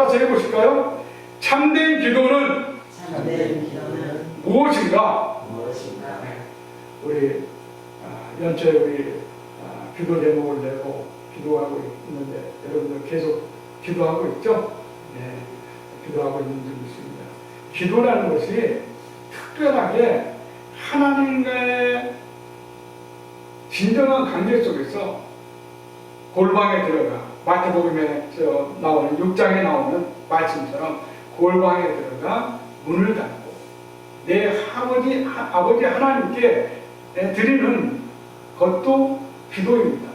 따라서 해보실까요? 참된 기도는 무엇인가? 네. 우리 연초에 우리 기도 제목을 내고 기도하고 있는데 여러분들 계속 기도하고 있죠? 네, 기도하고 있는 줄 믿습니다. 기도라는 것이 특별하게 하나님과의 진정한 관계 속에서 골방에 들어가, 마태복음에 나오는 6장에 나오는 말씀처럼 골방에 들어가 문을 닫고 내 아버지 하나님께 드리는 것도 기도입니다.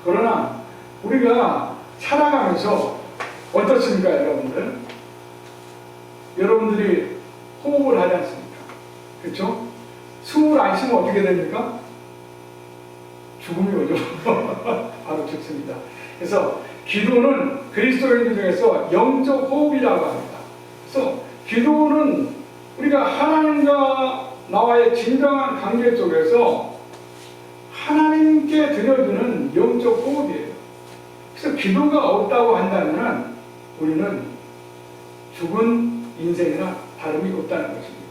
그러나 우리가 살아가면서 어떻습니까, 여러분들? 여러분들이 호흡을 하지 않습니까? 그렇죠? 숨을 안 쉬면 어떻게 됩니까? 죽음이 오죠. 바로 죽습니다. 그래서 기도는 그리스도인들 중에서 영적 호흡이라고 합니다. 그래서 기도는 우리가 하나님과 나와의 진정한 관계 속에서 하나님께 드려주는 영적 호흡이에요. 그래서 기도가 없다고 한다면 우리는 죽은 인생이나 다름이 없다는 것입니다.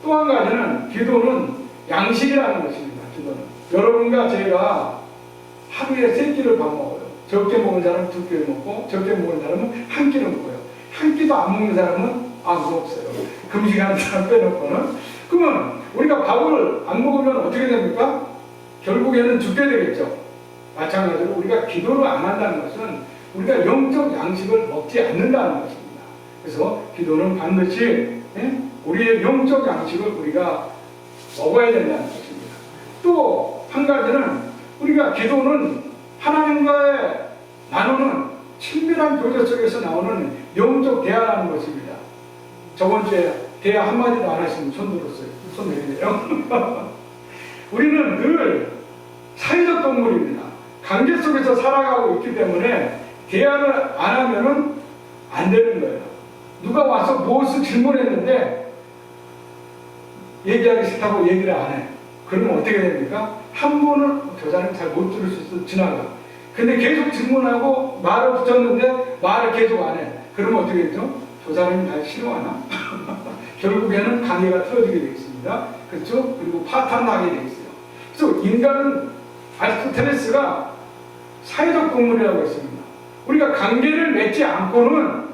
또 한 가지는 기도는 양식이라는 것입니다. 기도는 여러분과 제가 하루에 3끼를 밥 먹어요. 적게 먹은 사람은 2끼를 먹고 적게 먹은 사람은 1끼를 먹어요. 1끼도 안 먹는 사람은 아무도 없어요. 금식하는 사람 빼놓고는. 그러면 우리가 밥을 안 먹으면 어떻게 됩니까? 결국에는 죽게 되겠죠. 마찬가지로 우리가 기도를 안 한다는 것은 우리가 영적 양식을 먹지 않는다는 것입니다. 그래서 기도는 반드시 우리의 영적 양식을 우리가 먹어야 된다는 것입니다. 또 한 가지는 우리가 기도는 하나님과의 나누는 친밀한 교제 속에서 나오는 영적 대화라는 것입니다. 저번 주에 대화 한마디도 안 하시면 손 들었어요. 손 내리네요. 우리는 늘 사회적 동물입니다. 관계 속에서 살아가고 있기 때문에 대화를 안 하면은 안 되는 거예요. 누가 와서 무엇을 질문했는데 얘기하기 싫다고 얘기를 안 해. 그러면 어떻게 됩니까? 한 번은 저 사람이 잘 못 들을 수 있어서 지나가. 근데 계속 질문하고 말을 붙였는데 말을 계속 안 해. 그러면 어떻게 되죠? 저 사람이 날 싫어하나? 결국에는 관계가 틀어지게 되어 있습니다. 그렇죠? 그리고 파탄나게 되어 있어요. 그래서 인간은 아리스토텔레스가 사회적 동물이라고 했습니다. 우리가 관계를 맺지 않고는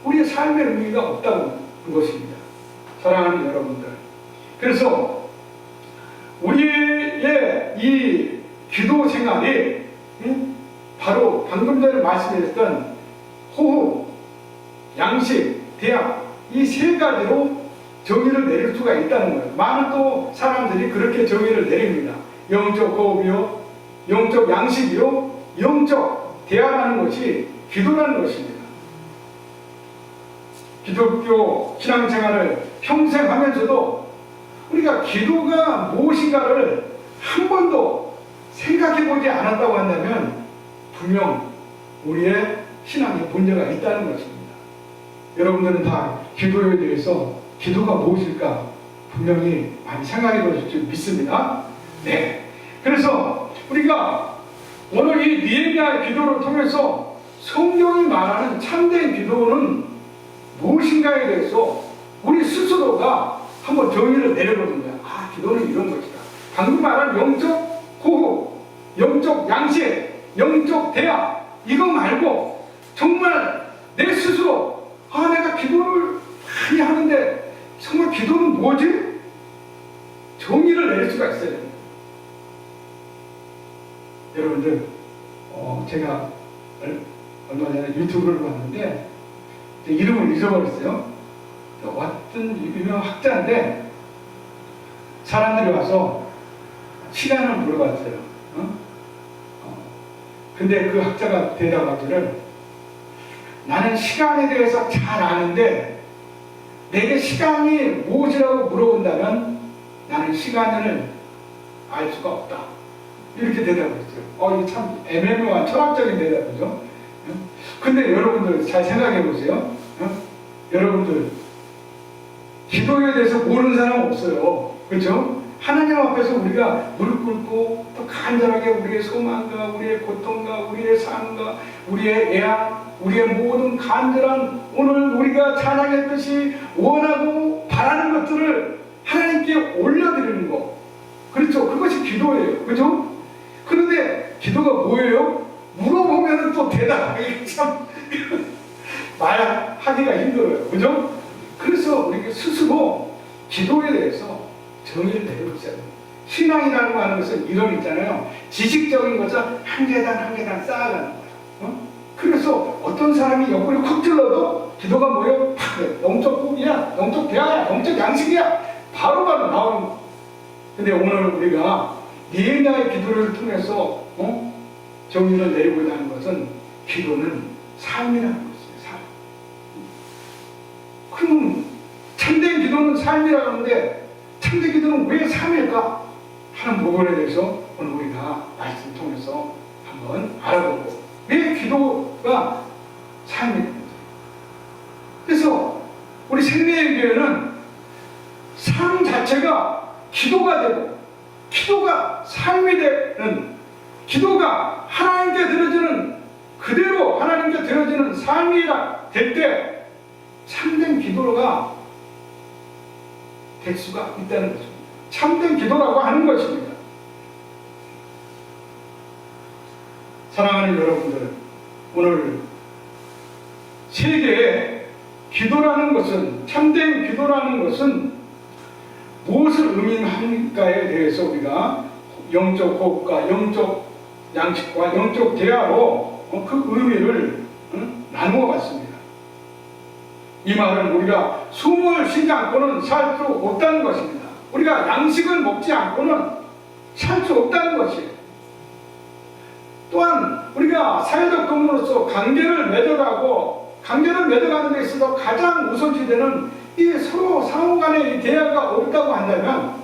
우리의 삶의 의미가 없다는 것입니다. 사랑하는 여러분들. 그래서 우리의 이 기도 생활이 바로 방금 전에 말씀드렸던 호흡, 양식, 대화 이 3가지로 정의를 내릴 수가 있다는 거예요. 많은 또 사람들이 그렇게 정의를 내립니다. 영적 호흡이요, 영적 양식이요, 영적 대화라는 것이 기도라는 것입니다. 기독교 신앙생활을 평생 하면서도 우리가 기도가 무엇인가를 한 번도 생각해보지 않았다고 한다면 분명 우리의 신앙에 문제가 있다는 것입니다. 여러분들은 다 기도에 대해서 기도가 무엇일까 분명히 많이 생각해 보실 줄 믿습니다. 네. 그래서 우리가 오늘 이 느헤미야의 기도를 통해서 성경이 말하는 참된 기도는 무엇인가에 대해서 우리 스스로가 한번 정의를 내려보는 거야. 아, 기도는 이런 것이다. 방금 말한 영적 호흡, 영적 양식, 영적 대화 이거 말고 정말 내 스스로 내가 기도를 많이 하는데 정말 기도는 뭐지? 정의를 내릴 수가 있어야 됩니다. 여러분들 제가 얼마 전에 유튜브를 봤는데 이름을 잊어버렸어요. 어떤 유명 학자인데 사람들이 와서 시간을 물어봤어요. 근데 그 학자가 대답하기를 나는 시간에 대해서 잘 아는데 내게 시간이 무엇이라고 물어본다면 나는 시간을 알 수가 없다. 이렇게 대답했어요. 이게 참 애매모호한 철학적인 대답이죠. 근데 여러분들 잘 생각해 보세요. 여러분들 기도에 대해서 모르는 사람 없어요. 그렇죠? 하나님 앞에서 우리가 무릎 꿇고 또 간절하게 우리의 소망과 우리의 고통과 우리의 삶과 우리의 애환, 우리의 모든 간절한 오늘 우리가 찬양했듯이 원하고 바라는 것들을 하나님께 올려드리는 것. 그렇죠. 그것이 기도예요. 그죠? 그런데 기도가 뭐예요? 물어보면 또 대답하기 참 말하기가 힘들어요. 그죠? 그래서 우리 스스로 기도에 대해서 정의를 내려보자. 신앙이라는 거 하는 것은 이런 있잖아요. 지식적인 것은 한 계단 한 계단 쌓아가는 거예요. 그래서 어떤 사람이 옆구리 콕 찔러도 기도가 뭐예요? 영적 꿈이야, 영적 대화야, 영적 양식이야. 바로바로 나오는 거예요. 근데 오늘 우리가 니에미야의 기도를 통해서 정의를 내리고자 하는 것은 기도는 삶이라는 것이에요. 삶. 그럼 참된 기도는 삶이라고 하는데 참된 기도는 왜 삶일까 하는 부분에 대해서 오늘 우리가 말씀 통해서 한번 알아보고 왜 기도가 삶일까. 그래서 우리 생명의 교회는 삶 자체가 기도가 되고 기도가 삶이 되는 기도가 하나님께 드려지는 그대로 하나님께 드려지는 삶이라 될 때 참된 기도가 될 수가 있다는 것입니다. 참된 기도라고 하는 것입니다. 사랑하는 여러분들, 오늘 세계에 기도라는 것은 참된 기도라는 것은 무엇을 의미하는가에 대해서 우리가 영적 호흡과 영적 양식과 영적 대화로 그 의미를 나누어 봤습니다. 이 말은 우리가 숨을 쉬지 않고는 살 수 없다는 것입니다. 우리가 양식을 먹지 않고는 살 수 없다는 것이에요. 또한 우리가 사회적 동물로서 관계를 맺어가는 데 있어서 가장 우선시되는 이 서로 상호 간의 대화가 없다고 한다면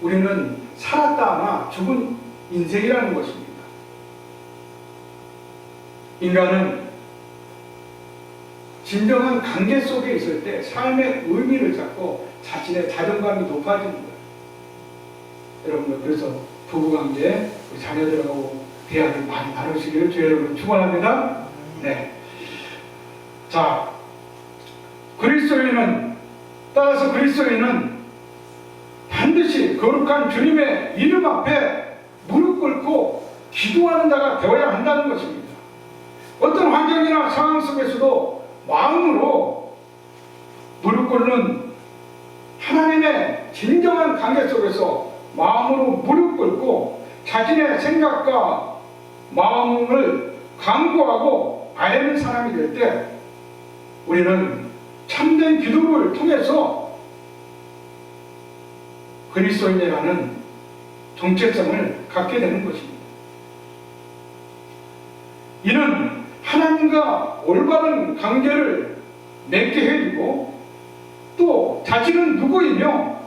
우리는 살았다나 죽은 인생이라는 것입니다. 인간은 진정한 관계 속에 있을 때 삶의 의미를 찾고 자신의 자존감이 높아지는 거예요. 여러분들 그래서 부부관계, 우리 자녀들하고 대화를 많이 나누시기를 주의 여러분 축원합니다. 네. 자, 따라서 그리스도인은 반드시 거룩한 주님의 이름 앞에 무릎 꿇고 기도하는 자가 되어야 한다는 것입니다. 어떤 환경이나 상황 속에서도 마음으로 무릎 꿇는 하나님의 진정한 관계 속에서 마음으로 무릎 꿇고 자신의 생각과 마음을 강구하고 아뢰는 사람이 될 때 우리는 참된 기도를 통해서 그리스도인이라는 정체성을 갖게 되는 것입니다. 이는 하나님과 올바른 관계를 맺게 해주고 또 자신은 누구이며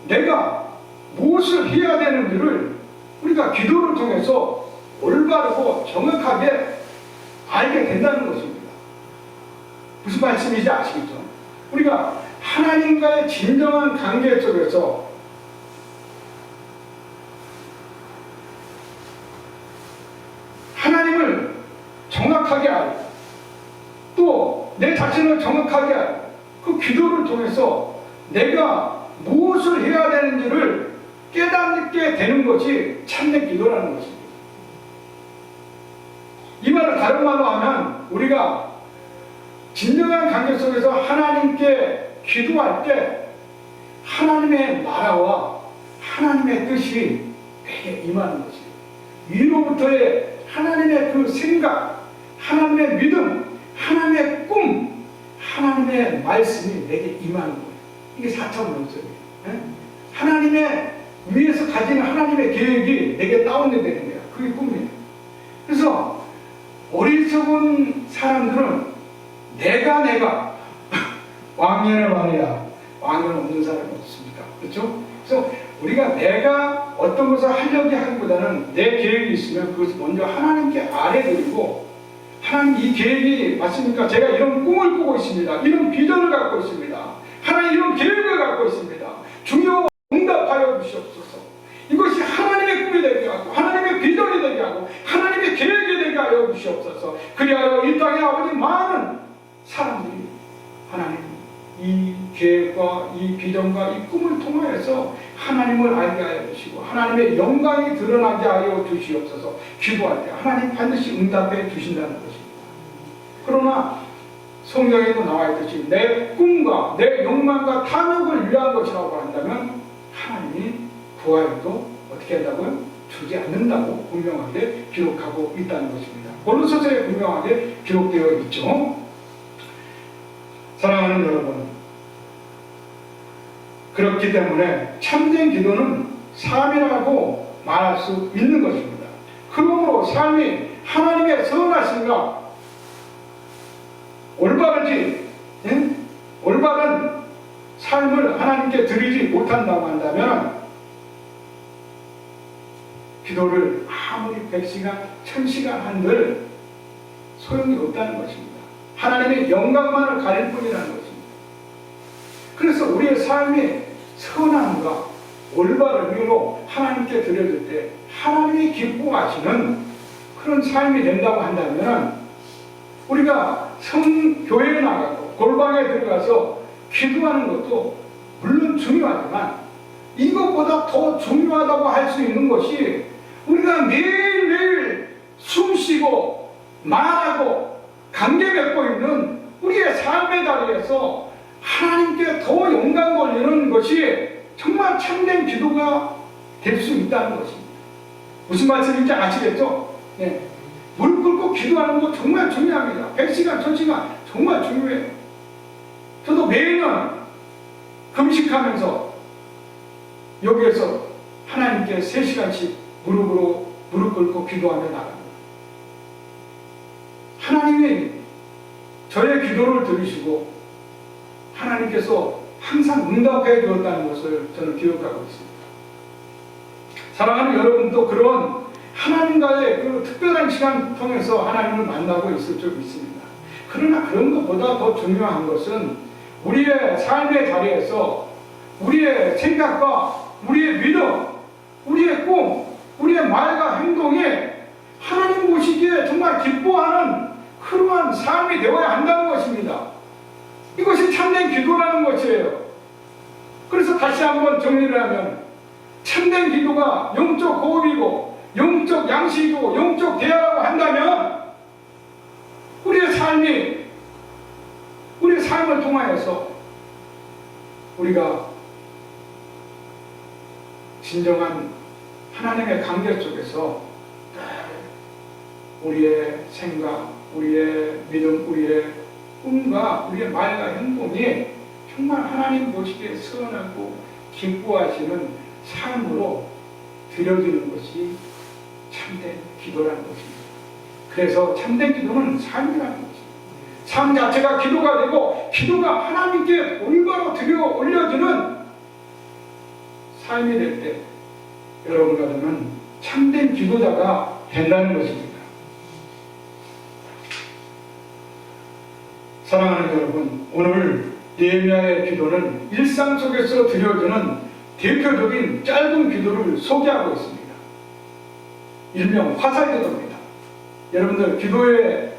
내가 무엇을 해야 되는지를 우리가 기도를 통해서 올바르고 정확하게 알게 된다는 것입니다. 무슨 말씀인지 아시겠죠? 우리가 하나님과의 진정한 관계 속에서 하나님을 정확하게 알고 또 내 자신을 정확하게 알고 그 기도를 통해서 내가 무엇을 해야 되는지를 깨닫게 되는 것이 참된 기도라는 것입니다. 이 말을 다른 말로 하면 우리가 진정한 관계 속에서 하나님께 기도할 때 하나님의 나라와 하나님의 뜻이 내게 임하는 것이에요. 위로부터의 하나님의 그 생각, 하나님의 믿음, 하나님의 꿈, 하나님의 말씀이 내게 임하는 거예요. 이게 4차원 영성이에요. 하나님의 위에서 가진 하나님의 계획이 내게 다운되는 거야. 그게 꿈이에요. 그래서 어리석은 사람들은 내가 왕년의 왕이야. 왕년 없는 사람이 없습니까? 그렇죠? 그래서 우리가 내가 어떤 것을 하려고 하기보다는 내 계획이 있으면 그것을 먼저 하나님께 아뢰드리고 하나님 이 계획이 맞습니까? 제가 이런 꿈을 꾸고 있습니다. 이런 비전을 갖고 있습니다. 하나님 이런 계획을 갖고 있습니다. 중요한 응답하여 주시옵소서. 계획과 이 비전과 이 꿈을 통하여서 하나님을 알게 하여 주시고 하나님의 영광이 드러나게 하여 주시옵소서. 기도할 때 하나님 반드시 응답해 주신다는 것입니다. 그러나 성경에도 나와 있듯이 내 꿈과 내 욕망과 탐욕을 위한 것이라고 한다면 하나님이 구하여도 어떻게 한다고요? 주지 않는다고 분명하게 기록하고 있다는 것입니다. 골로새서에 분명하게 기록되어 있죠. 사랑하는 여러분, 그렇기 때문에 참된 기도는 삶이라고 말할 수 있는 것입니다. 그러므로 삶이 하나님의 선하심과 올바르지, 올바른 삶을 하나님께 드리지 못한다고 한다면 기도를 아무리 100시간, 1000시간 한들 소용이 없다는 것입니다. 하나님의 영광만을 가릴 뿐이라는 것입니다. 그래서 우리의 삶이 선함과 올바름으로 하나님께 드려질 때 하나님이 기뻐하시는 그런 삶이 된다고 한다면 우리가 성교회에 나가고 골방에 들어가서 기도하는 것도 물론 중요하지만 이것보다 더 중요하다고 할 수 있는 것이 우리가 매일매일 숨쉬고 말하고 관계 맺고 있는 우리의 삶의 자리에서 하나님께 더 영광 돌리는 것이 정말 참된 기도가 될 수 있다는 것입니다. 무슨 말씀인지 아시겠죠? 네. 무릎 꿇고 기도하는 거 정말 중요합니다. 100시간, 1000시간 정말 중요해요. 저도 매년 금식하면서 여기에서 하나님께 3시간씩 무릎 꿇고 기도하며 나갑니다. 하나님이 저의 기도를 들으시고 하나님께서 항상 응답해 주었다는 것을 저는 기억하고 있습니다. 사랑하는 여러분도 그런 하나님과의 그 특별한 시간 통해서 하나님을 만나고 있을 줄 믿습니다. 그러나 그런 것보다 더 중요한 것은 우리의 삶의 자리에서 우리의 생각과 우리의 믿음, 우리의 꿈, 우리의 말과 행동에 하나님 보시기에 정말 기뻐하는 그러한 삶이 되어야 한다는 것입니다. 이것이 참된 기도라는 것이에요. 그래서 다시 한번 정리를 하면 참된 기도가 영적 호흡이고 영적 양식이고 영적 대화라고 한다면 우리의 삶을 통하여서 우리가 진정한 하나님의 관계 속에서 우리의 생각, 우리의 믿음, 우리의 꿈과 우리의 말과 행동이 정말 하나님 보시기에 선하고 기뻐하시는 삶으로 드려지는 것이 참된 기도라는 것입니다. 그래서 참된 기도는 삶이라는 것입니다. 삶 자체가 기도가 되고 기도가 하나님께 올바로 들여 올려지는 삶이 될 때 여러분과 저는 참된 기도자가 된다는 것입니다. 사랑하는 여러분, 오늘 느헤미야의 기도는 일상 속에서 드려지는 대표적인 짧은 기도를 소개하고 있습니다. 일명 화살기도입니다. 여러분들 기도의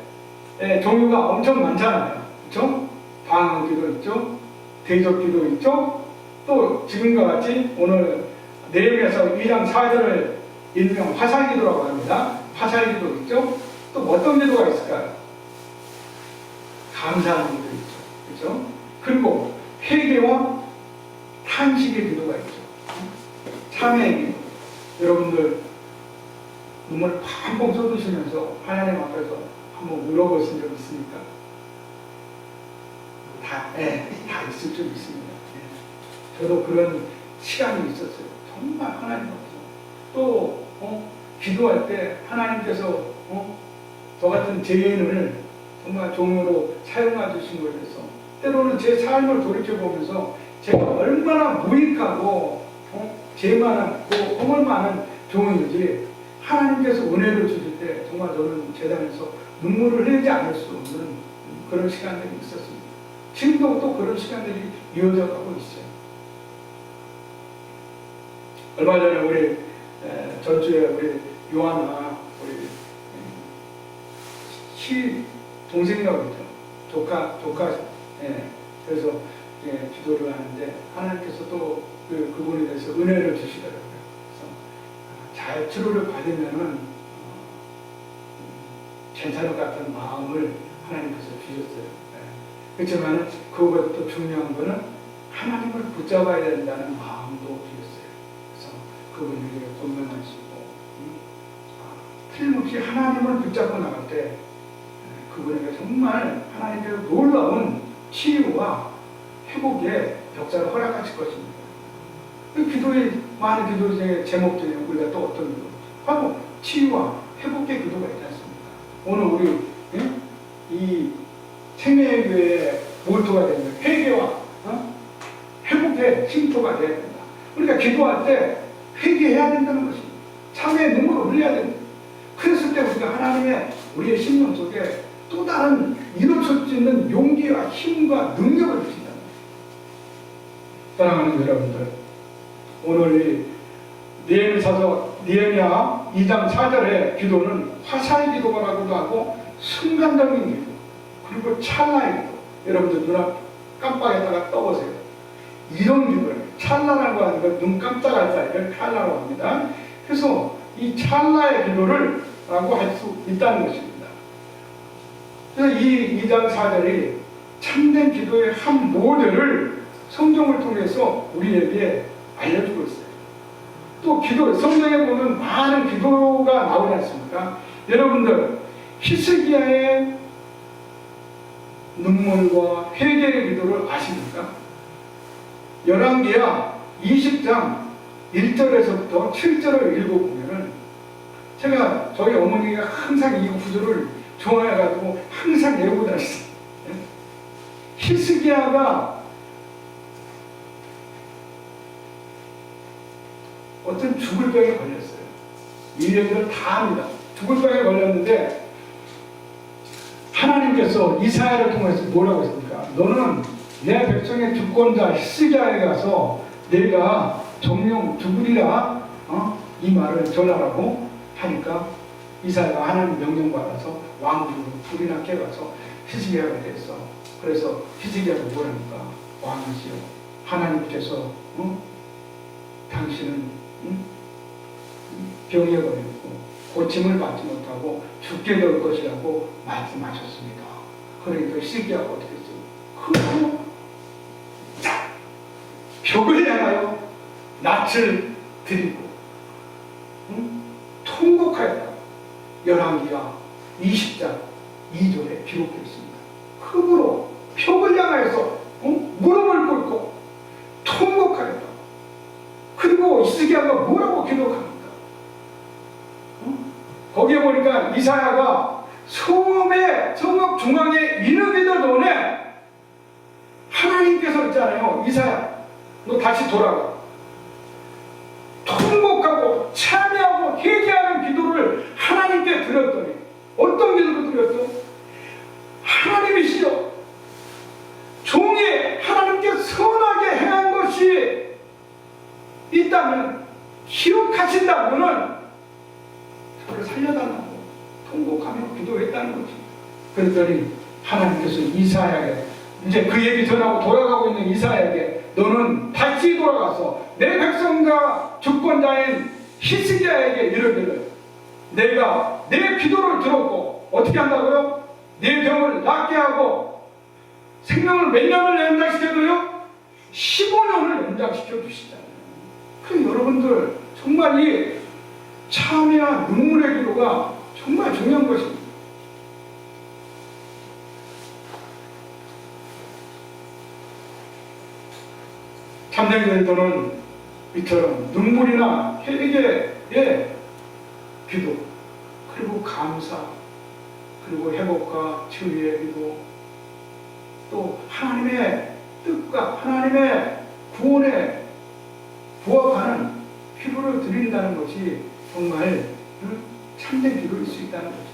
종류가 엄청 많잖아요. 그렇죠? 방언기도 있죠. 대적기도 있죠. 또 지금과 같이 오늘 느헤미야서 2장 4절을 일명 화살기도라고 합니다. 화살기도 있죠. 또 어떤 기도가 있을까요? 감사하는 기도 있죠. 그렇죠? 그리고 회개와 탄식의 기도가 있죠. 참회의 기도. 여러분들 눈물을 팡팡 쏟으시면서 하나님 앞에서 한번 울어보신 적 있습니까? 다 있을 줄 믿습니다. 저도 그런 시간이 있었어요. 정말 하나님 앞에서. 또 기도할 때 하나님께서 저 같은 죄인을 정말 종으로 사용해 주신 거에 대해서 때로는 제 삶을 돌이켜보면서 제가 얼마나 무익하고 죄 많고 허물 많은 종인지 하나님께서 은혜를 주실 때 정말 저는 제단에서 눈물을 흘리지 않을 수 없는 그런 시간들이 있었습니다. 지금도 또 그런 시간들이 이어져 가고 있어요. 얼마 전에 우리 전주에 우리 요한아 우리 시 동생이라고 있죠. 조카 그래서 기도를 하는데 하나님께서 또 그분에 대해서 은혜를 주시더라고요. 그래서 잘 치료를 받으면은 괜찮을 것 같은 마음을 하나님께서 주셨어요. 그렇지만 그것도 중요한 거는 하나님을 붙잡아야 된다는 마음도 주셨어요. 그래서 그분에게 권면하시고 틀림없이 하나님을 붙잡고 나갈 때 그분에게 정말 하나님께서 놀라운 치유와 회복의 역사를 허락하실 것입니다. 많은 기도의 제목 중에 우리가 또 어떤 기도? 바로 치유와 회복의 기도가 있지 않습니까? 오늘 우리 이 생명교회의 모토가 되는 회개와 회복의 쉼터가 되어야 된다. 우리가 기도할 때 회개해야 된다는 것입니다. 참회의 눈물을 흘려야 됩니다. 그랬을 때 우리가 하나님의 우리의 심령 속에 또 다른 일어설 수 있는 용기와 힘과 능력을 주신다. 사랑하는 여러분들, 오늘 느헤미야 2장 4절의 기도는 화사의 기도라고도 하고 순간적인 기도, 그리고 찰나의 기도. 여러분들 눈 앞 깜빡했다가 떠보세요. 이런 기도를 찰나라고 하는 건 눈 깜짝할 사이를 찰나라고 합니다. 그래서 이 찰나의 기도를 라고 할 수 있다는 것입니다. 그래서 이 2장 4절이 참된 기도의 한 모델을 성경을 통해서 우리에게 알려주고 있어요. 또 성경에 보면 많은 기도가 나오지 않습니까? 여러분들, 히스기야의 눈물과 회개의 기도를 아십니까? 열왕기야 20장 1절에서부터 7절을 읽어보면은 제가 저희 어머니가 항상 이 구절을 좋아해가지고 항상 외우고 다녔어요. 히스기야가 어떤 죽을 병에 걸렸어요. 이 얘기를 다 합니다. 죽을 병에 걸렸는데 하나님께서 이사야를 통해서 뭐라고 했습니까? 너는 내 백성의 주권자 히스기야에 가서 내가 정령 죽으리라 이 말을 전하라고 하니까 이사야가 하나님 명령 받아서 왕궁으로 불이 나게 가서 히스기야가 됐어. 그래서 히스기야가 뭐랍니까? 왕이시여, 하나님께서 당신은 병에 걸렸고 고침을 받지 못하고 죽게 될 것이라고 말씀하셨습니다. 그러니까 히스기야가 어떻게 했어요? 벽을 향하여 낯을 드리고 통곡하였다. 열왕기가 20장 2절에 기록되어 있습니다. 흙으로 벽을 향하여서 무릎을 꿇고 통곡하였다. 그리고 히스기야가 뭐라고 기록합니까? 거기에 보니까 이사야가 성읍 중앙에 이르기도 전에 하나님께서 있잖아요. 이사야, 너 다시 돌아가. 통곡하고 참여하고 회개하는 기도를 하나님께 드렸더니 어떤 기도를 드렸죠? 하나님이시여, 종이 하나님께 선하게 행한 것이 있다면 기억하신다고는 저를 살려달라고 통곡하며 기도했다는 거지. 그랬더니 하나님께서 이사야에게, 이제 그 얘기 전하고 돌아가고 있는 이사야에게, 너는 다시 돌아가서 내 백성과 주권자인 히스기야에게 이르기를, 내가 내 기도를 들었고 어떻게 한다고요? 내 병을 낫게 하고 생명을 몇 년을 연장시켜줘요? 15년을 연장시켜 주시잖아요. 그럼 여러분들, 정말 이 참회와 눈물의 기도가 정말 중요한 것입니다. 참된 기도는 이처럼 눈물이나 회개의 기도, 그리고 감사, 그리고 회복과 치유의 기도, 또 하나님의 뜻과 하나님의 구원에 부합하는 기도를 드린다는 것이 정말 참된 기도일 수 있다는 것입니다.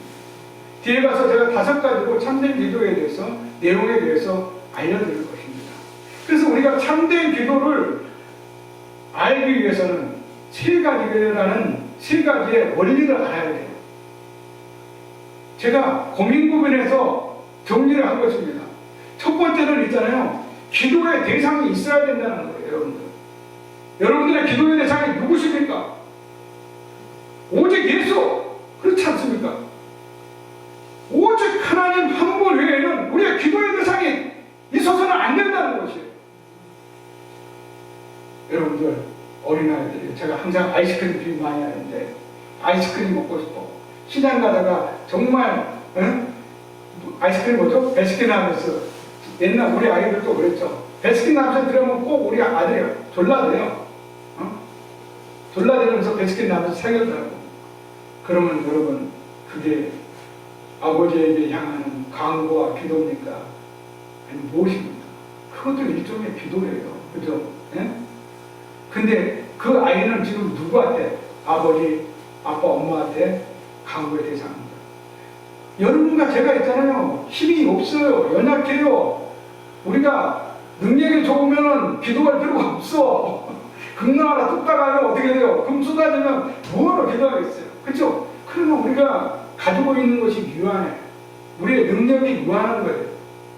뒤에 가서 제가 5가지로 참된 기도에 대해서, 내용에 대해서 알려드릴 것입니다. 그래서 우리가 참된 기도를 알기 위해서는 3가지라는 3가지의 원리를 알아야 돼요. 제가 고민고민해서 정리를 한 것입니다. 첫 번째는 있잖아요. 기도의 대상이 있어야 된다는 거예요, 여러분들. 여러분들의 기도의 대상이 누구십니까? 오직 예수! 그렇지 않습니까? 오직 하나님 한 분 외에는 우리의 기도의 대상이 있어서는 안 된다는 것이에요. 여러분들, 어린아이들이 제가 항상 아이스크림 비유 많이 하는데 아이스크림 먹고 싶어. 시장 가다가 정말 아이스크림 뭐죠? 베스킨라빈스. 옛날 우리 아이들도 그랬죠. 베스킨라빈스 들으면 꼭 우리 아들이 졸라대요. 졸라대면서 베스킨라빈스 사귀더라고. 그러면 여러분, 그게 아버지에게 향하는 강구와 기도입니까? 아니 무엇입니까? 그것도 일종의 기도예요. 그죠? 예? 근데 그 아이는 지금 누구한테? 아버지, 아빠, 엄마한테 강구의 대상입니다. 여러분과 제가 있잖아요. 힘이 없어요. 연약해요. 우리가 능력이 좋으면 기도할 필요가 없어. 금나라 뚝딱 하면 어떻게 돼요? 금 쏟아지면 뭐하러 기도하겠어요? 그렇죠? 그러면 우리가 가지고 있는 것이 유한해. 우리의 능력이 유한한 거예요.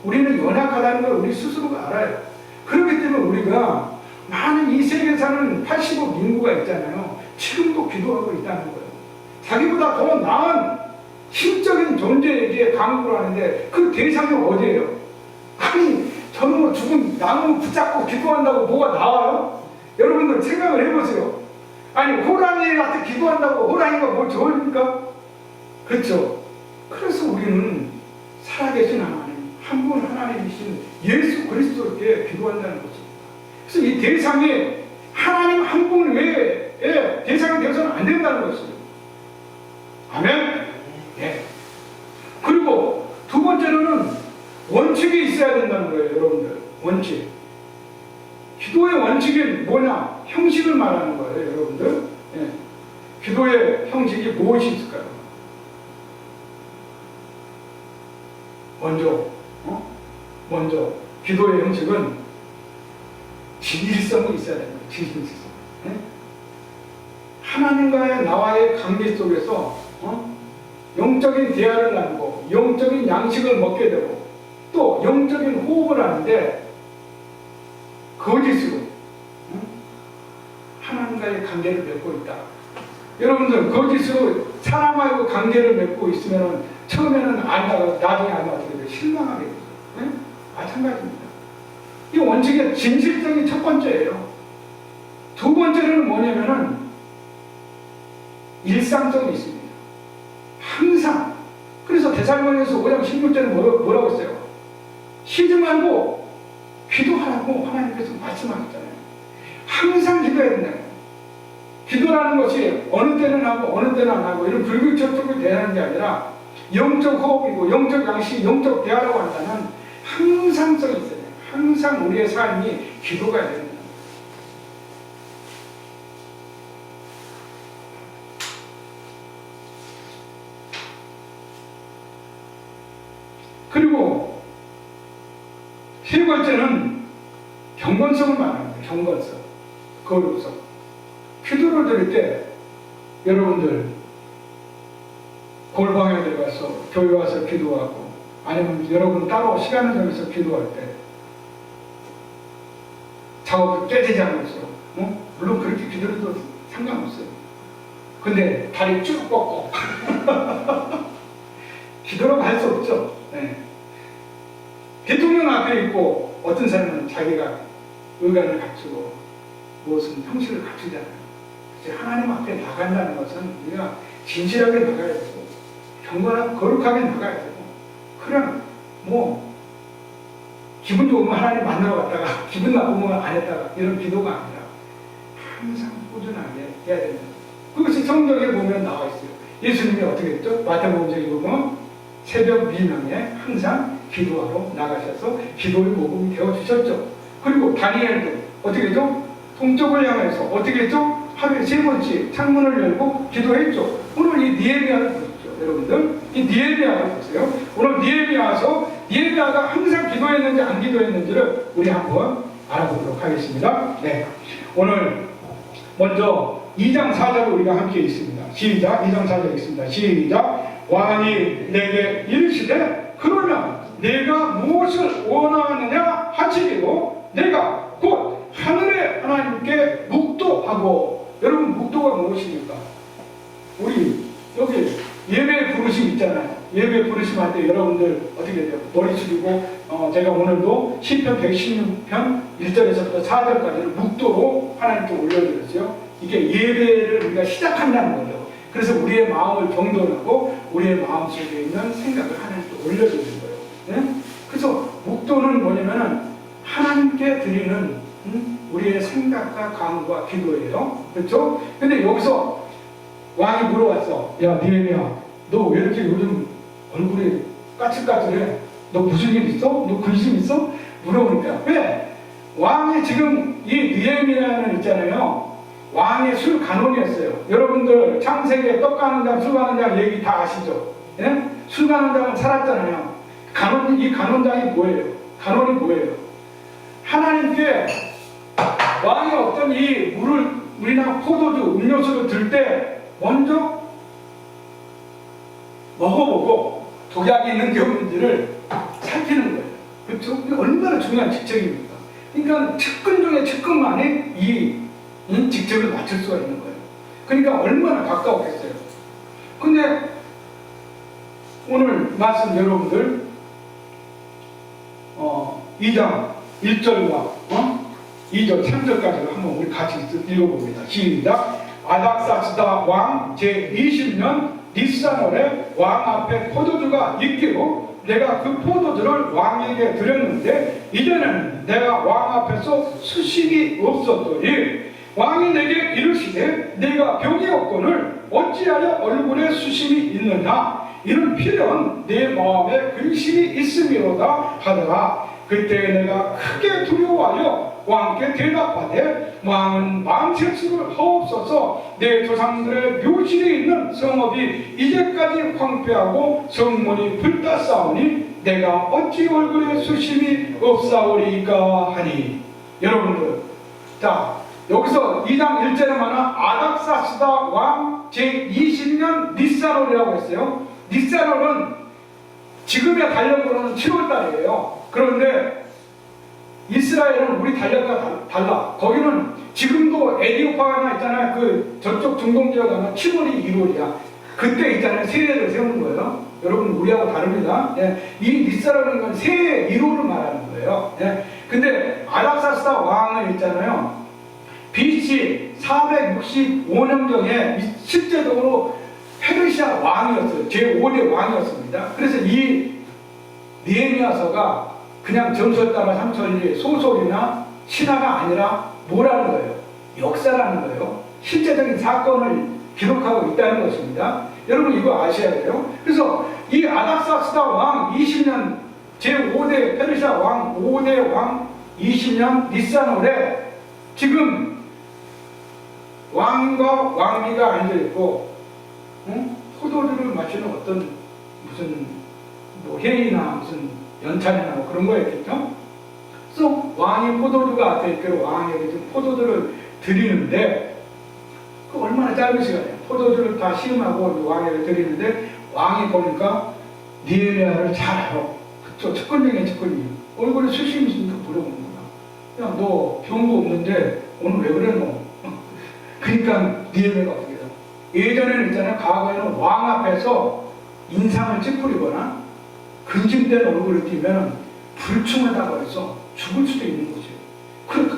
우리는 연약하다는 걸 우리 스스로가 알아요. 그렇기 때문에 우리가 많은 이 세계에 사는 80억 인구가 있잖아요. 지금도 기도하고 있다는 거예요. 자기보다 더 나은 신적인 존재에게 강구를 하는데 그 대상이 어디예요? 아니, 저는 뭐 죽은 나무 붙잡고 기도한다고 뭐가 나와요? 여러분들 생각을 해보세요. 아니, 호랑이한테 기도한다고 호랑이가 뭐 좋습니까? 그렇죠? 그래서 우리는 살아계신 하나님, 한 분 하나님이신 예수 그리스도께 기도한다는 것입니다. 그래서 이 대상이 하나님 한 분 외에 대상이 되어서는 안 된다는 것입니다. 아멘? 네. 그리고 두 번째로는 원칙이 있어야 된다는 거예요, 여러분들. 원칙. 기도의 원칙은 뭐냐? 형식을 말하는 거예요, 여러분들. 네. 기도의 형식이 무엇이 있을까요? 먼저 기도의 형식은 진실성이 있어야 됩니다. 진실성. 네? 하나님과의 나와의 관계 속에서 영적인 대화를 나누고 영적인 양식을 먹게 되고 또 영적인 호흡을 하는데 거짓으로 하나님과의 관계를 맺고 있다. 여러분들 거짓으로 사람하고 관계를 맺고 있으면 처음에는 알다가 나중에 알면 어떻게 돼요? 실망하게 돼요. 네? 마찬가지입니다. 이 원칙의 진실성이 첫 번째예요. 두 번째는 뭐냐면은 일상성이 있습니다. 항상. 그래서 데살로니가서 5장 16절에 뭐라고 했어요? 쉬지 말고 기도하라고 하나님께서 말씀하셨잖아요. 항상 기도해야 된다. 기도라는 것이 어느 때는 하고 어느 때는 안 하고 이런 불규칙적으로 대하는 게 아니라 영적 호흡이고 영적 양식, 영적 대화라고 한다는 항상성이 있어요. 항상 우리의 삶이 기도가 됩니다. 그리고 세 번째는 경건성을 말합니다. 경건성, 거룩성. 기도를 드릴 때 여러분들 골방에 들어가서 교회 와서 기도하고 아니면 여러분 따로 시간을 정해서 기도할 때 작업을 떼대지 않았어요. 물론 그렇게 기도해도 상관없어요. 근데 다리 쭉 뻗고 기도라고 할 수 없죠. 네. 대통령 앞에 있고 어떤 사람은 자기가 의관을 갖추고 무엇은 형식을 갖추잖아요. 하나님 앞에 나간다는 것은 우리가 진실하게 나가야 되고 경건하고 거룩하게 나가야 되고 그냥 뭐 기분 좋으면 하나님 만나러 갔다가 기분 나쁘면 안 했다가 이런 기도가 아니라 항상 꾸준하게 해야 됩니다. 그것이 성경에 보면 나와 있어요. 예수님이 어떻게 했죠? 마태복음에 보면 새벽 미명에 항상 기도하러 나가셔서 기도의 모금이 되어주셨죠. 그리고 다니엘도 어떻게 했죠? 동쪽을 향해서 어떻게 했죠? 하루에 3번씩 창문을 열고 기도했죠. 오늘 이 니에미아를 보십시오. 여러분들 이 니에미아를 보세요. 오늘 니에미아가 항상 기도했는지 안 기도했는지를 우리 한번 알아보도록 하겠습니다. 네, 오늘 먼저 2장 4절을 우리가 함께 있습니다. 시작. 2장 4절 있습니다. 시작. 왕이 내게 이르시되 그러면 내가 무엇을 원하느냐 하시기로 제가 오늘도 시편 116편 1절에서부터 4절까지를 묵도로 하나님께 올려드렸어요. 이게 예배를 우리가 시작한다는 거죠. 그래서 우리의 마음을 경도하고 우리의 마음속에 있는 생각을 하나님께 올려드리는 거예요. 네? 그래서 묵도는 뭐냐면은 하나님께 드리는 우리의 생각과 간구와 기도예요. 그렇죠? 근데 여기서 왕이 물어봤어. 야, 니에미야, 너 왜 이렇게 요즘 얼굴이 까칠까칠해? 너 무슨 일 있어? 너 근심 있어? 물어보니까. 왜? 왕이 지금 이 느헤미야는 있잖아요. 왕의 술 간원이었어요. 여러분들 창세기에 떡 가는 장, 술 가는 장 얘기 다 아시죠? 예? 술 가는 장은 살았잖아요. 이 간원장이 뭐예요? 간원이 뭐예요? 하나님께 왕이 어떤 이 물이나 포도주, 음료수를 들 때 먼저 먹어보고 독약이 있는 게 없는지를 살피는 거예요. 그렇죠? 이게 얼마나 중요한 직책입니까? 그러니까 측근 중에 측근만이 이 직책을 맡을 수가 있는 거예요. 그러니까 얼마나 가까웠겠어요. 근데 오늘 말씀 여러분들 2장 1절과 2절 3절까지 한번 우리 같이 읽어봅니다. 시작. 아닥사스다 왕 제20년 니산월에 왕 앞에 포도주가 있기로 내가 그 포도주를 왕에게 드렸는데 이제는 내가 왕 앞에서 수심이 없었더니 왕이 내게 이르시되 네가 병이 없거늘 어찌하여 얼굴에 수심이 있느냐 이는 필연 내 마음에 근심이 있음이로다 하더라. 그때 내가 크게 두려워하여 왕께 대답하되 왕은 망실수를 하옵소서. 내 조상들의 묘실에 있는 성읍이 이제까지 황폐하고 성문이 불탔사오니 내가 어찌 얼굴에 수심이 없사오리까 하니. 여러분들, 자 여기서 2장 1절에 말하는 아닥사스다 왕 제20년 니산월이라고 했어요. 니산월은 지금의 달력으로는 7월달이에요. 그런데 이스라엘은 우리 달력과 달라. 거기는 지금도 에디오파나 있잖아요. 그 저쪽 중동 지역 가면 7월이 1월이야. 그때 있잖아요. 새해를 세우는 거예요. 여러분 우리하고 다릅니다. 예. 이 니사라는 건 새해 1월을 말하는 거예요. 예. 근데 아닥사스다 왕은 있잖아요. BC 465년경에 실제적으로 페르시아 왕이었어요. 제5대 왕이었습니다. 그래서 이 느헤미야서가 그냥 점수에 따라 삼천리 소설이나 신화가 아니라 뭐라는 거예요? 역사라는 거예요. 실제적인 사건을 기록하고 있다는 것입니다. 여러분 이거 아셔야 돼요. 그래서 이 아닥사스다 왕 20년 제5대 페르시아 왕 5대 왕 20년 니산월에 지금 왕과 왕비가 앉아있고 포도주를 마시는 어떤 무슨 뭐 회의나 무슨 연찬이나 뭐 그런 거였겠죠. 그래서 왕이 포도주가 앞에 있기로 왕에게 좀 포도주를 드리는데 그 얼마나 짧은 시간이에요. 포도주를 다 시음하고 왕에게 드리는데 왕이 보니까 느헤미야를 잘 알아. 그쵸? 측근 중에 측근이 얼굴에 수심이 있으니까 물어보는 거야. 야, 너 병도 없는데 오늘 왜 그래 너? 그러니까 느헤미야가 어떻게 해요? 예전에는 있잖아요. 과거에는 왕 앞에서 인상을 찌푸리거나 근심된 얼굴을 띄면 불충하다고 해서 죽을 수도 있는 거지. 그러니까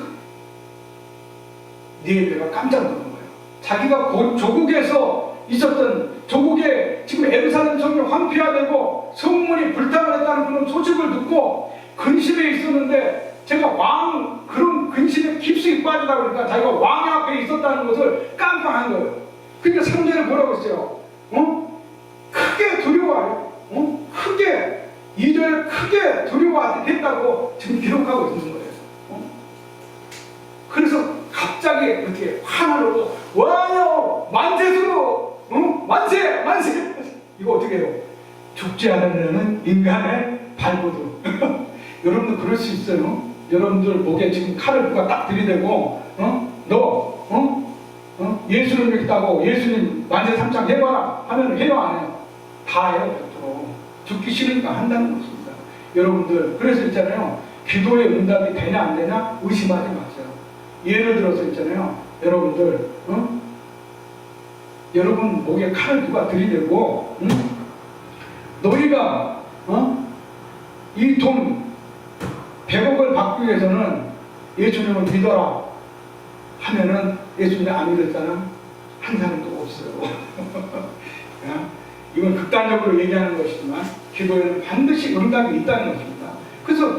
느헤미야가 깜짝 놀란 거예요. 자기가 곧 조국에서 있었던 조국에 지금 예루살렘 성이 황폐화되고 성문이 불타버렸다는 그런 소식을 듣고 근심에 있었는데 제가 그런 근심에 깊숙이 빠지다 보니까 자기가 왕 앞에 있었다는 것을 깜빡한 거예요. 그러니까 3절에 뭐라고 했어요? 크게 두려워하여 크게 2절에 크게 두려워했다고 지금 기록하고 있는 거예요. 그래서 갑자기 이렇게 화나고 와요 만세수로 만세 만세 이거 어떻게 해요? 죽지 않으려는 인간의 발버둥. 여러분들 그럴 수 있어요. 여러분들 목에 지금 칼을 누가 딱 들이대고 예수님 믿다고 예수님 만세 삼창 해봐라 하면 해요 안 해요? 다 해요. 100%. 죽기 싫으니까 한다는 것입니다. 여러분들 그래서 있잖아요. 기도의 응답이 되냐 안 되냐 의심하지 마세요. 예를 들어서 있잖아요. 여러분들 여러분 목에 칼을 누가 들이대고 너희가 이 돈 한국에서는 예수님을 믿어라 하면은 예수님 안 믿었잖아. 한 사람도 없어요. 이건 극단적으로 얘기하는 것이지만 기도에는 반드시 응답이 있다는 것입니다. 그래서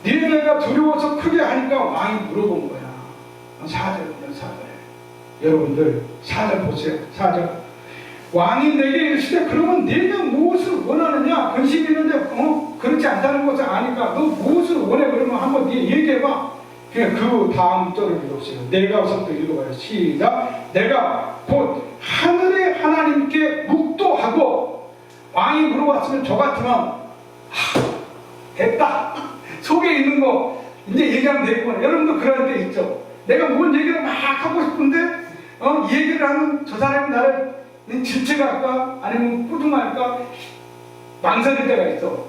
니느웨가 두려워서 크게 하니까 왕이 물어본 거야. 4절입니다. 4절. 여러분들 4절 보세요. 4절. 왕이 내게 이르시되 그러면 내가 무엇을 원하느냐? 근심이 있는데 그렇지 않다는 것을 아니까 너 무엇을 원해? 그러면 한번 네 얘기해봐. 그냥 그 다음 절을 읽어보세요. 내가부터 읽어봐요. 시작. 내가 곧 하늘의 하나님께 묵도하고 왕이 물어봤으면 저 같으면 됐다. 속에 있는 거 이제 얘기하면 되겠구나. 여러분도 그럴 때 있죠. 내가 뭔 얘기를 막 하고 싶은데 이 얘기를 하면 저 사람이 나를 질책할까? 아니면 꾸중할까? 망설일 때가 있어.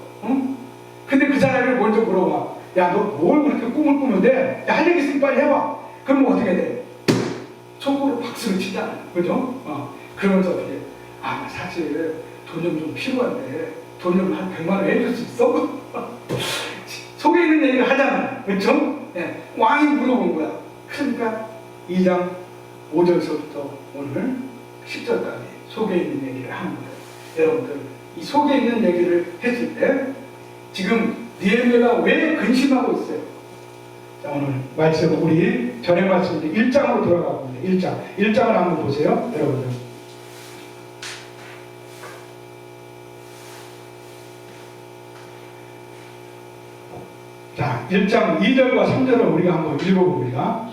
근데 그 사람이 먼저 물어봐. 야, 너 뭘 그렇게 꿈을 꾸는데? 야, 할 얘기 있으면 빨리 해봐. 그러면 어떻게 돼? 속으로 박수를 치잖아. 그죠? 그러면서 어떻게, 사실 돈 좀 필요한데, 돈 좀 한 100만 원 해줄 수 있어? 속에 있는 얘기를 하잖아. 그렇죠? 네. 왕이 물어본 거야. 그러니까 2장 5절서부터 오늘 10절까지 속에 있는 얘기를 하는 거예요. 여러분들, 이 속에 있는 얘기를 했을 때 지금 니느웨가 왜 근심하고 있어요? 자, 오늘 말씀 우리 전에 말씀 1장으로 돌아가고 있습니다. 1장을 한번 보세요. 여러분들. 자, 1장 2절과 3절을 우리가 한번 읽어봅니다.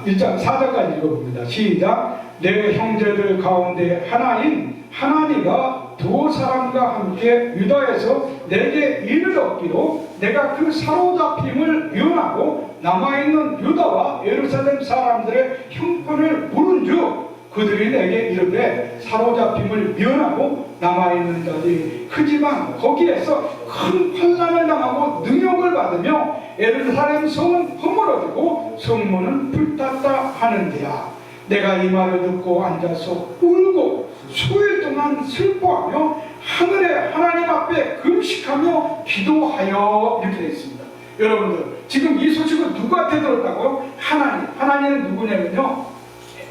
1장 4절까지 읽어봅니다. 시작. 내 형제들 가운데 하나인 하나니가 두 사람과 함께 유다에서 내게 일을 얻기로 내가 그 사로잡힘을 면하고 남아있는 유다와 예루살렘 사람들의 형편을 물은즉 그들이 내게 이르되 사로잡힘을 면하고 남아있는 자들이 크지만 거기에서 큰 환난을 당하고 능욕을 받으며 예루살렘 성은 허물어지고 성문은 불탔다 하는지라. 내가 이 말을 듣고 앉아서 울고 수일 동안 슬퍼하며 하늘의 하나님 앞에 금식하며 기도하여 이렇게 되어 있습니다. 여러분들 지금 이 소식을 누구한테 들었다고요? 하나님은 누구냐면요,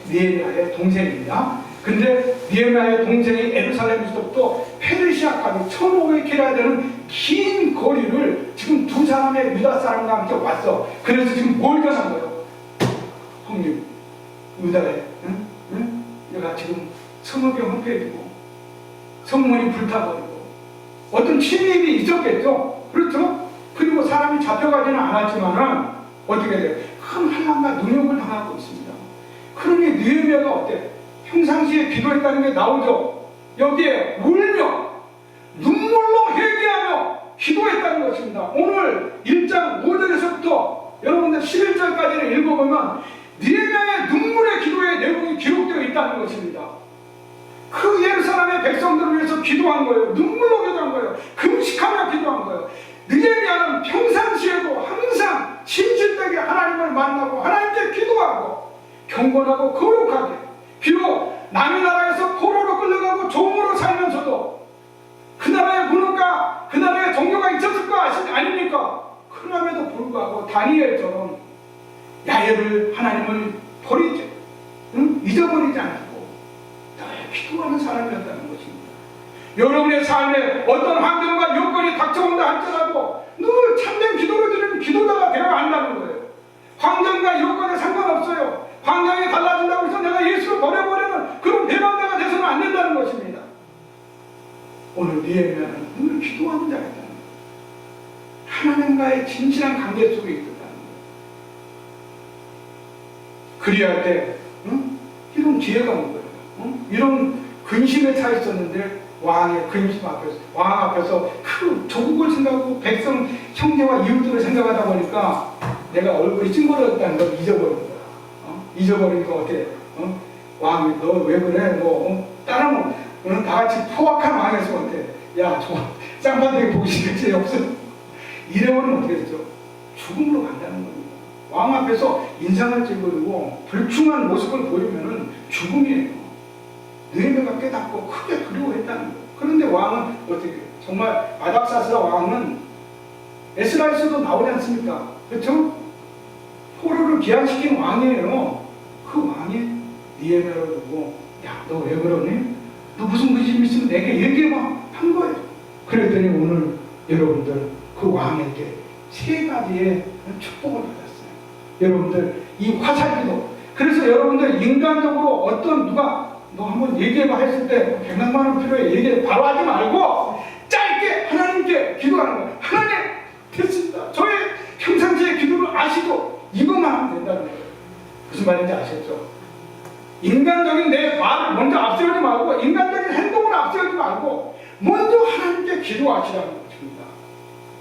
니느웨의 동생입니다. 근데 니느웨의 동생이 예루살렘에서부터 페르시아까지 1500km나 되는 긴 거리를 지금 두 사람의 유다 사람과 함께 왔어. 그래서 지금 뭘 변한 거예요? 형님, 유다에 내가 지금 성읍이 험폐해지고 성문이 불타버리고 어떤 침입이 있었겠죠. 그렇죠? 그리고 사람이 잡혀가지는 않았지만은 어떻게 돼요? 큰 환난과 능욕을 당하고 있습니다. 그러니 느헤미야가 어때? 평상시에 기도했다는 게 나오죠. 여기에 울며 눈물로 회개하며 기도했다는 것입니다. 오늘 1장 5절에서부터 여러분들 11절까지를 읽어보면 느헤미야의 눈물의 기도의 내용이 기록되어 있다는 것입니다. 그 예루살렘의 백성들을 위해서 기도한 거예요. 눈물로 기도한 거예요. 금식하며 기도한 거예요. 느헤미야는 평상시에도 항상 진실되게 하나님을 만나고 하나님께 기도하고 경건하고 거룩하게, 비록 남의 나라에서 포로로 끌려가고 종으로 살면서도 그 나라의 문화가 그 나라의 종교가 있었을 거 아닙니까? 그럼에도 불구하고 다니엘처럼 야훼를 하나님을 버리지, 잊어버리지 않고 늘 기도하는 사람이었다는 것입니다. 여러분의 삶에 어떤 환경과 여건이 닥쳐온다 할지라도 늘 참된 기도를 드리는 기도자가 되어야 한다는 거예요. 환경과 여건에 상관없어요. 환경이 달라진다고 해서 내가 예수를 버려버리는 그런 배반자가 돼서는 안 된다는 것입니다. 오늘 느헤미야는 늘 기도하는 자였다는 거예요. 하나님과의 진실한 관계 속에 있었다는 거예요. 그리할 때 이런 기회가 온 거예요. 이런 근심에 차 있었는데 왕의 근심 앞에서, 왕 앞에서 그 조국을 생각하고 백성, 형제와 이웃들을 생각하다 보니까 내가 얼굴이 찡그러졌다는 걸 잊어버린 거야. 잊어버리니까 어때? 왕이 너 왜 그래? 따라면 다 같이 포악한 왕이었으면 어때? 야, 저 쌍판대기 보기 싫겠지? 없어. 이래버리면 어떻게 되죠? 죽음으로 간다는 겁니다. 왕 앞에서 인상을 찌그리고 불충한 모습을 보이면은 죽음이에요. 느헤미야가 깨닫고 크게 두려워했다는 거예요. 그런데 왕은 어떻게 정말 아닥사스다 왕은 에스라에서도 나오지 않습니까? 그렇죠? 포로를 기한시킨 왕이에요. 그 왕이 니에미아를 두고 야, 너 왜 그러니? 너 무슨 의심 있으면 내게 얘기해봐 한 거예요. 그랬더니 오늘 여러분들 그 왕에게 세 가지의 축복을 받았어요. 여러분들 이 화살기도, 그래서 여러분들 인간적으로 어떤 누가 너 한번 얘기해봐 했을 때 100만 원 필요해 얘기해 바로 하지 말고 짧게 하나님께 기도하는 거예요. 하나님 됐습니다. 저의 평상시의 기도를 아시고 이것만 하면 된다는 거예요. 무슨 말인지 아시겠죠? 인간적인 내 말을 먼저 앞세우지 말고 인간적인 행동을 앞세우지 말고 먼저 하나님께 기도하시라는 것입니다.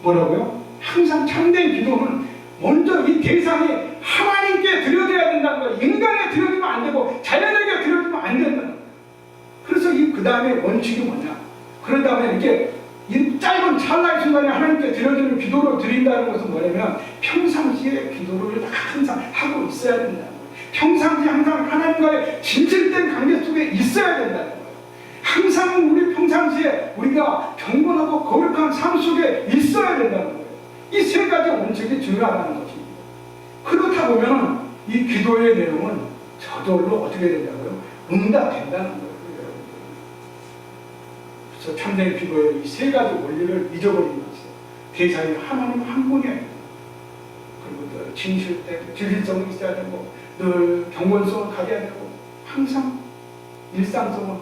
뭐라고요? 항상 참된 기도는 먼저 이 대상이 하나님께 드려져야 된다는 거예요. 인간에 드려지면 안 되고 자연에게 드려지면 안 된다는 거예요. 그래서 그 다음에 원칙이 뭐냐? 그런 다음에 이렇게 이 짧은 찰나의 순간에 하나님께 드려지는 기도를 드린다는 것은 뭐냐면 평상시에 기도를 항상 하고 있어야 된다는 거예요. 평상시에 항상 하나님과의 진실된 관계 속에 있어야 된다는 거예요. 항상 우리 평상시에 우리가 경건하고 거룩한 삶 속에 있어야 된다는 거예요. 이 세 가지 원칙이 중요하다는 것입니다. 그렇다 보면 이 기도의 내용은 저절로 어떻게 된다고요? 응답된다는 거예요. 그래서 참된 기도의 이 세 가지 원리를 잊어버리지 마세요. 대상이 하나님 한 분이에요. 그리고 늘 진실되고 진실성이 있어야 되고 늘 경건성을 가져야 되고 항상 일상성을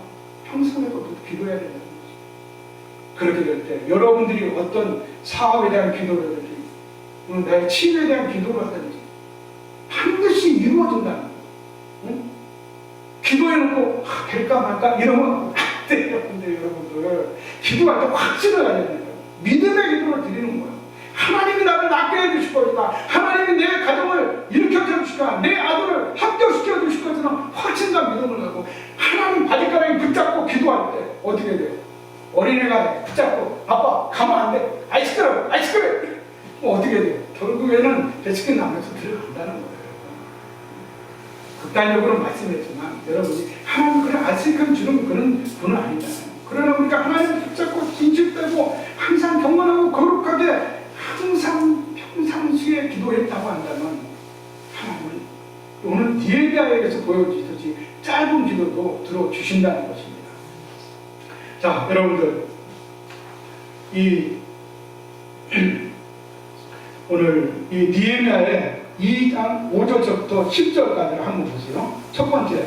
평소에도 기도해야 된다는 거죠. 그렇게 될 때 여러분들이 어떤 사업에 대한 기도를 하든지 나의 치유에 대한 기도를 하든지 반드시 이루어진다는 거예요. 응? 기도해놓고 될까 말까 이러면 안 돼요. 근데 여러분들 기도할 때 확신을 가져야 돼요. 믿음의 기도를 드리는 거예요. 하나님이 나를 낫게 해주실 것이다. 하나님이 내 가정을 일으켜 주실 것이다. 내 아들을 합격시켜 주실 것이다. 확신과 믿음을 갖고 하나님 바지가랑이 붙잡고 기도할 때 어떻게 돼요? 어린애가 붙잡고 아빠 가면 안 돼. 아이 시끄러워. 아이 시끄러워. 뭐 어떻게 돼요? 결국에는 배치킨 나면서 들어간다는 거예요. 극단적으로 말씀했지만 여러분이 하나님 그런 아슬큼 주는 그런 분은 아니잖아요. 그러나 우리가 하나님을 붙잡고 진실되고 항상 경건하고 거룩하게 항상 평상시에 기도했다고 한다면 하나님은 오늘 니에미아에게서 보여주듯이 짧은 기도도 들어주신다는 것입니다. 자, 여러분들 오늘 이 니에미아의 2장 5절부터 10절까지를 한번 보세요. 첫 번째,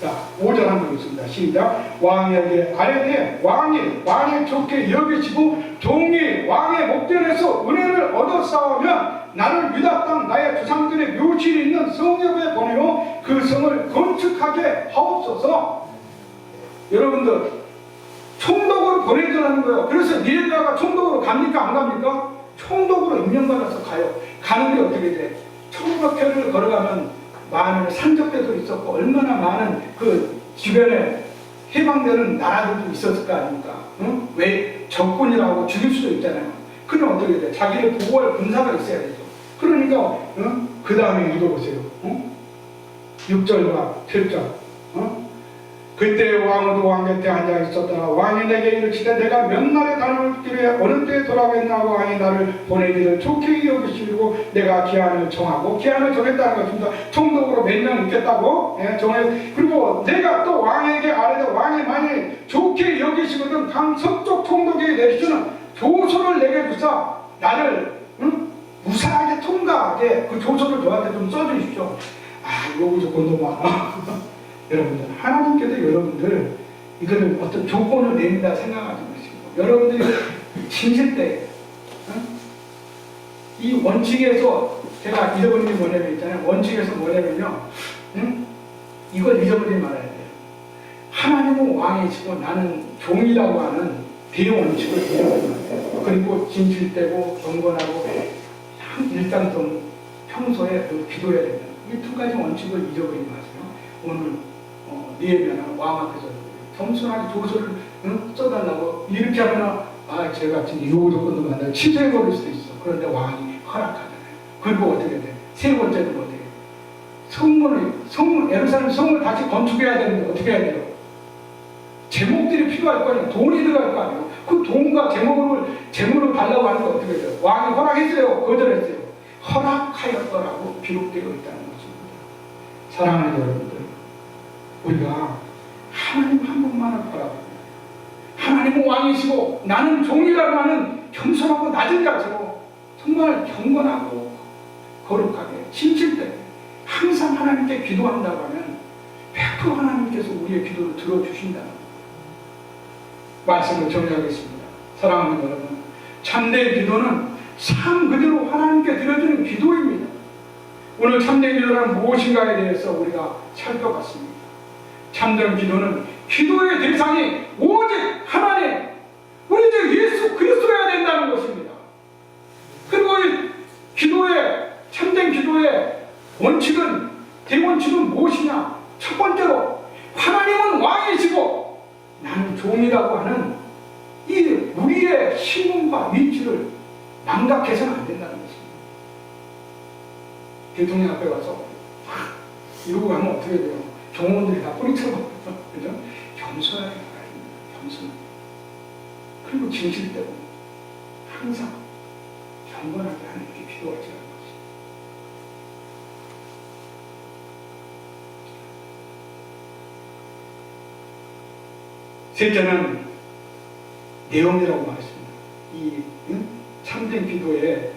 자 5절 한번 읽습니다. 시작. 왕에게 아뢰되 왕이 좋게 여기시고 종이 왕의 목전에서 은혜를 얻어 싸우면 나를 유다 땅 나의 조상들의 묘실이 있는 성읍에 보내어 그 성을 건축하게 하옵소서. 여러분들 총독으로 보내주라는 거예요. 그래서 니에미아가 총독으로 갑니까 안 갑니까? 총독으로 임명받아서 가요. 가는데 어떻게 돼? 1000km를 걸어가면 많은 산적대도 있었고 얼마나 많은 그 주변에 해방되는 나라들도 있었을 거 아닙니까? 응? 왜 적군이라고 죽일 수도 있잖아요. 그럼 어떻게 돼? 자기를 보호할 군사가 있어야 되죠. 그러니까 응? 그 다음에 읽어보세요. 응? 6절과 7절. 응? 그때 왕은 왕 곁에 앉아 있었더라. 왕이 내게 이르시되 내가 몇 날에 다녀올 길에 어느 때에 돌아오겠나. 왕이 나를 보내기를 좋게 여기시고 내가 기한을 정하고 기한을 정했다는 것입니다. 총독으로 몇 명 있겠다고 그리고 내가 또 왕에게 아뢰되 왕이 만일 좋게 여기시거든 강 서쪽 총독에게 내주시는 조서를 내게 주사 나를 무사하게 통과하게 그 조서를 저한테 좀 써주십시오. 요구 조건도 많아. 여러분들 하나님께서 여러분들 이거를 어떤 조건을 냅니다 생각하지 마시고 여러분들이 진실때 이 원칙에서 제가 잊어버린 게 뭐냐면 있잖아요. 원칙에서 뭐냐면요, 이걸 잊어버리지 말아야 돼요. 하나님은 왕이시고 나는 종이라고 하는 대원칙을 잊어버리지 마세요. 그리고 진실되고 경건하고 일상성 평소에 기도해야 됩니다. 이 두 가지 원칙을 잊어버리지 마세요. 오늘 니에미아는 왕 앞에서 겸손하게 조서를 써달라고 이렇게 하면 제가 지금 요구 조건도 만나고 취소해버릴 수도 있어. 그런데 왕이 허락하잖아요. 그리고 어떻게 돼? 세 번째는 어떻게 돼? 예루살렘 성을 다시 건축해야 되는데 어떻게 해야 돼요? 제목들이 필요할 거 아니에요. 돈이 들어갈 거 아니에요. 그 돈과 제목을 달라고 하는 게 어떻게 돼요? 왕이 허락했어요? 거절했어요? 허락하였더라고 기록되어 있다는 것입니다. 사랑하는 여러분들, 우리가 하나님 한 분만을 바라보고 하나님은 왕이시고 나는 종이라고 하는 겸손하고 낮은 자세로 정말 경건하고 거룩하게 진실되게 항상 하나님께 기도한다고 하면 100% 하나님께서 우리의 기도를 들어주신다는 말씀을 정리하겠습니다. 사랑하는 여러분, 참된 기도는 삶 그대로 하나님께 드려주는 기도입니다. 오늘 참된 기도란 무엇인가에 대해서 우리가 살펴봤습니다. 참된 기도는 기도의 대상이 오직 하나님, 우리 주 예수 그리스도여야 된다는 것입니다. 그리고 이 기도의, 참된 기도의 원칙은, 대원칙은 무엇이냐? 첫 번째로 하나님은 왕이시고 나는 종이라고 하는 이 우리의 신분과 위치를 망각해서는 안 된다는 것입니다. 대통령 앞에 가서 이러고 가면 어떻게 돼요? 경호원들이 다 뿌리쳐서 그죠? 겸손하게 가야 됩니다. 겸손. 그리고 진실되고 항상 경건하게 하나님께 기도하지 않는 것입니다. 셋째는 내용이라고 말했습니다. 이 참된 기도의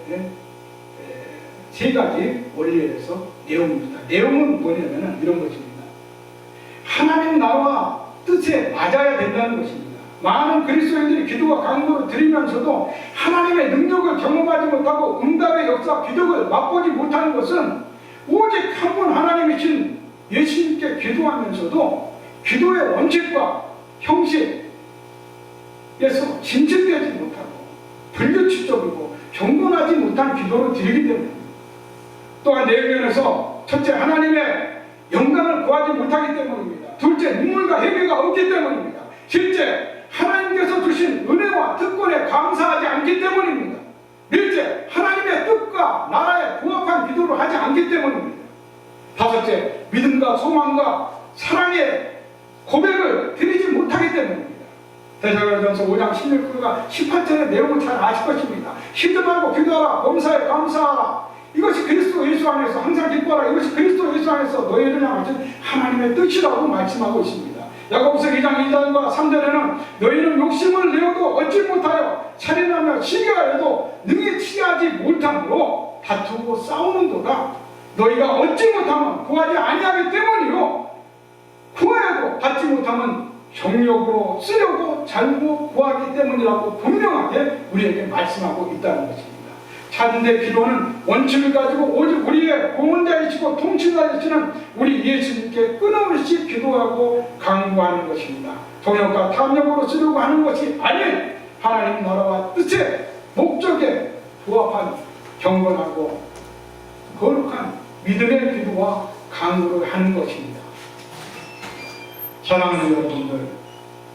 세 가지 원리에 대해서 내용입니다. 내용은 뭐냐면 이런 것입니다. 하나님 나라와 뜻에 맞아야 된다는 것입니다. 많은 그리스도인들이 기도와 간구를 드리면서도 하나님의 능력을 경험하지 못하고 응답의 역사, 기적을 맛보지 못하는 것은 오직 한 분 하나님이신 예수님께 기도하면서도 기도의 원칙과 형식에서 진실되지 못하고 불규칙적이고 경건하지 못한 기도를 드리기 때문입니다. 또한 내면에서 첫째, 하나님의 영광을 구하지 못하기 때문입니다. 둘째, 눈물과 회개가 없기 때문입니다. 셋째, 하나님께서 주신 은혜와 특권에 감사하지 않기 때문입니다. 넷째, 하나님의 뜻과 나라에 부합한 기도를 하지 않기 때문입니다. 다섯째, 믿음과 소망과 사랑의 고백을 드리지 못하기 때문입니다. 데살로니가전서 5장 16절과 18절의 내용을 잘 아실 것입니다. 힘들 말고 기도하라, 범사에 감사하라. 이것이 그리스도 예수 안에서 항상 기뻐하라. 이것이 그리스도 예수 안에서 너희를 향하신 하나님의 뜻이라고 말씀하고 있습니다. 야고보서 2장 2절과 3절에는 너희는 욕심을 내어도 얻지 못하여 살인하며 시기하여도 능히 취하지 못함으로 다투고 싸우는도다. 너희가 얻지 못하면 구하지 아니하기 때문이요, 구하여도 받지 못하면 정욕으로 쓰려고 잘못 구하기 때문이라고 분명하게 우리에게 말씀하고 있다는 것입니다. 참된 기도는 원칙을 가지고 오직 우리의 구원자이시고 통치자이시는 우리 예수님께 끊임없이 기도하고 간구하는 것입니다. 정욕과 탐욕으로 쓰려고 하는 것이 아닌 하나님 나라와 뜻의 목적에 부합한 경건하고 거룩한 믿음의 기도와 간구를 하는 것입니다. 사랑하는 여러분들,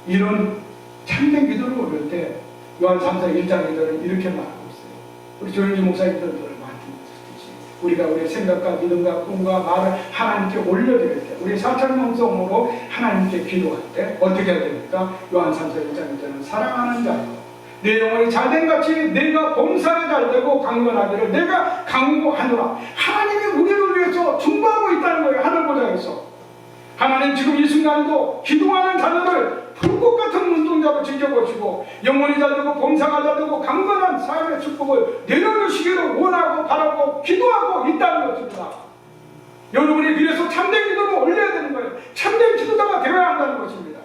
이런 참된 기도를 올릴 때 요한 3서 1장 2절은 이렇게 말하고 있어요. 우리 조영기 목사님들도 말씀하셨듯이 우리가 우리의 생각과 믿음과 꿈과 말을 하나님께 올려드릴 때, 우리 사찰명성으로 하나님께 기도할 때 어떻게 해야 됩니까? 요한 3서 1장 2절은 사랑하는 자여 내 영혼이 잘된 같이 내가 범사에 잘되고 강건하기를 내가 강구하노라. 하나님이 우리를 위해서 중보하고 있다는 거예요. 하늘보좌에서 하나님 지금 이 순간도 기도하는 자녀를 불꽃 같은 눈동자로 지켜보시고 영혼이 잘되고 범사가 잘되고 강건한 삶의 축복을 내려주시기를 원하고 바라고 기도하고 있다는 것입니다. 여러분이 그래서 참된 기도를 올려야 되는 거예요. 참된 기도자가 되어야 한다는 것입니다.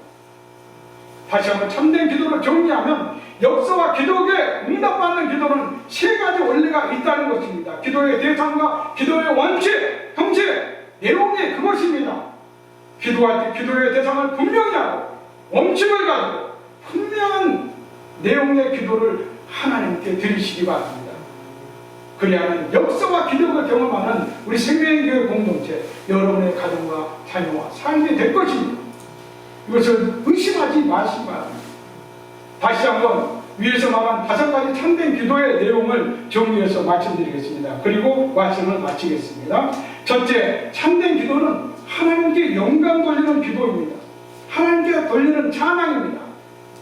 다시 한번 참된 기도를 정리하면 역사와 기도에 응답받는 기도는 세 가지 원리가 있다는 것입니다. 기도의 대상과 기도의 원칙, 형식, 내용이 그것입니다. 기도할 때 기도의 대상을 분명히 하고 원칙을 가지고 분명한 내용의 기도를 하나님께 드리시기 바랍니다. 그리하면 역사와 기적을 경험하는 우리 생명교회 공동체, 여러분의 가정과 자녀와 삶이 될 것입니다. 이것을 의심하지 마시기 바랍니다. 다시 한번 위에서 말한 5가지 참된 기도의 내용을 정리해서 말씀드리겠습니다. 그리고 말씀을 마치겠습니다. 첫째, 참된 기도는 하나님께 영광 돌리는 기도입니다. 하나님께 돌리는 찬양입니다.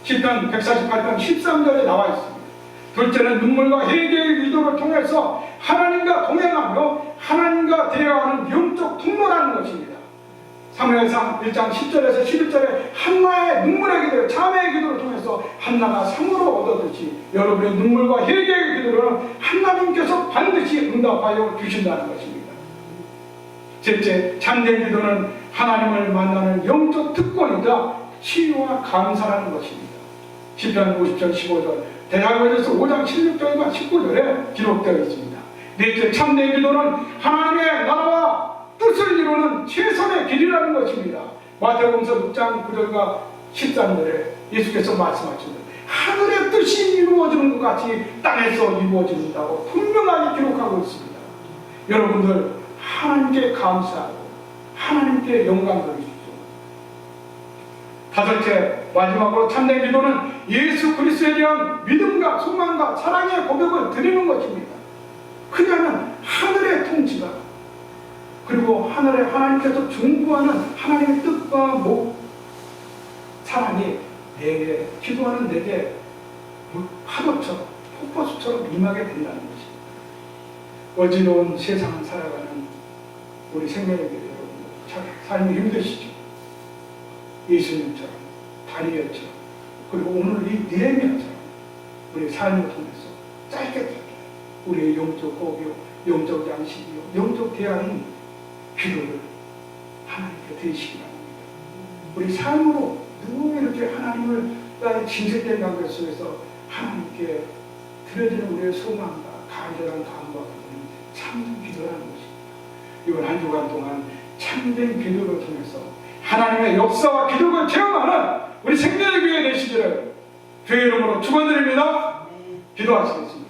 시편 148편 13절에 나와 있습니다. 둘째는 눈물과 회개의 기도를 통해서 하나님과 동행하며 하나님과 대화하는 영적 통로라는 것입니다. 사무엘상 1장 10절에서 11절에 한나의 눈물의 기도, 자매의 기도를 통해서 한나가 상으로 얻었듯이 여러분의 눈물과 회개의 기도를 하나님께서 반드시 응답하여 주신다는 것입니다. 셋째, 참된 기도는 하나님을 만나는 영적 특권이자 치유와 감사라는 것입니다. 시편 50편 15절, 대사로에서 5장 16절과 19절에 기록되어 있습니다. 넷째, 참된 기도는 하나님의 나라와 뜻을 이루는 최선의 길이라는 것입니다. 마태복음서 6장 9절과 13절에 예수께서 말씀하시는 하늘의 뜻이 이루어지는 것 같이 땅에서 이루어진다고 분명하게 기록하고 있습니다. 여러분들 하나님께 감사하고 하나님께 영광 돌리십시오. 다섯째, 마지막으로 참된 기도는 예수 그리스도에 대한 믿음과 소망과 사랑의 고백을 드리는 것입니다. 그녀는 하늘의 통치가 그리고 하늘에 하나님께서 중보하는 하나님의 뜻과 사랑이 내게, 기도하는 내게 파도처럼 폭포수처럼 임하게 된다는 것입니다. 어지러운 세상을 살아가는 우리 생명의 여러분, 삶이 힘드시죠? 예수님처럼, 다니엘처럼, 그리고 오늘 이 느헤미야처럼 우리 삶을 통해서 짧게 우리의 영적 호흡이요, 영적 양식이요, 영적 대안인 기도를 하나님께 드리시기 바랍니다. 우리 삶으로 늘 이렇게 하나님을 나의 진실된 관계 속에서 하나님께 드려지는 우리의 소망과 간절한 감과 참된 기도라는 것입니다. 이번 한 주간 동안 참된 기도를 통해서 하나님의 역사와 기도를 체험하는 우리 생명의 교회 되시기를 주의 이름으로 축원드립니다. 기도하시겠습니다.